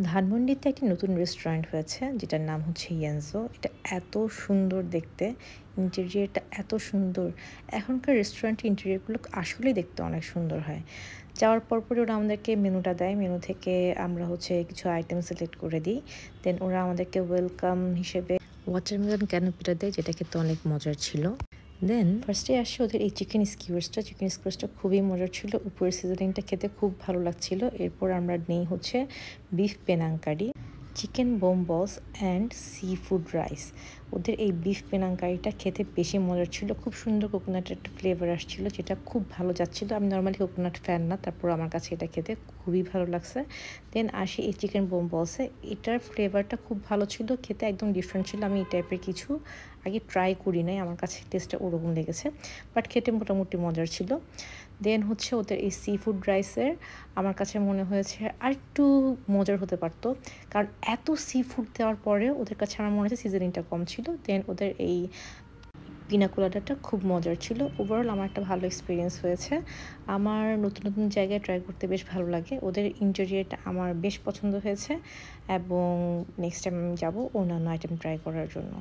ধানমন্ডিতে একটি নতুন রেস্টুরেন্ট হয়েছে যেটার নাম হচ্ছে ইয়ানজো। এটা এত সুন্দর দেখতে, ইন্টেরিয়রটা এত সুন্দর। এখনকার রেস্টুরেন্টের ইন্টেরিয়রগুলো আসলেই দেখতে অনেক সুন্দর হয়। যাওয়ার পরপরই ওরা আমাদেরকে মেনুটা দেয়, মেনু থেকে আমরা হচ্ছে কিছু আইটেম সিলেক্ট করে দিই। দেন ওরা আমাদেরকে ওয়েলকাম হিসেবে ওয়াটারমেলন ক্যানোপিটা দেয়, যেটা খেতে অনেক মজার ছিল। দেন ফার্স্টে আসে ওদের এই চিকেন স্কিউয়ার্সটা খুবই মজার ছিল। উপরের সিজনিংটা খেতে খুব ভালো লাগছিল। এরপর আমরা নেই হচ্ছে বিফ পেনাং কারি, চিকেন বোমবলস অ্যান্ড সি ফুড রাইস। ওদের এই বিফ পেনাং কারিটা খেতে বেশি মজার ছিল। খুব সুন্দর কোকোনাটের একটা ফ্লেভার আসছিল, যেটা খুব ভালো যাচ্ছিল। আমি নর্মালি কোকোনাট ফ্যান না, তারপর আমার কাছে এটা খেতে খুবই ভালো লাগছে। দেন আসি এই চিকেন বোমবলসে। এটার ফ্লেভারটা খুব ভালো ছিল, খেতে একদম ডিফারেন্ট ছিল। আমি এই টাইপের কিছু আগে ট্রাই করি নাই, আমার কাছে টেস্টটা ওরকম লেগেছে, বাট খেতে মোটামুটি মজার ছিল। দেন হচ্ছে ওদের এই সি ফুড রাইসের আমার কাছে মনে হয়েছে আর একটু মজার হতে পারতো, কারণ এত সি ফুড দেওয়ার পরে ওদের কাছে আমার মনে হচ্ছে সিজনিংটা কম ছিল। দেন ওদের এই পিনা কোলাডাটা খুব মজার ছিল। ওভারঅল আমার একটা ভালো এক্সপিরিয়েন্স হয়েছে। আমার নতুন নতুন জায়গায় ট্রাই করতে বেশ ভালো লাগে। ওদের ইন্টেরিয়রটা আমার বেশ পছন্দ হয়েছে এবং নেক্সট টাইম আমি যাবো অন্যান্য আইটেম ট্রাই করার জন্য।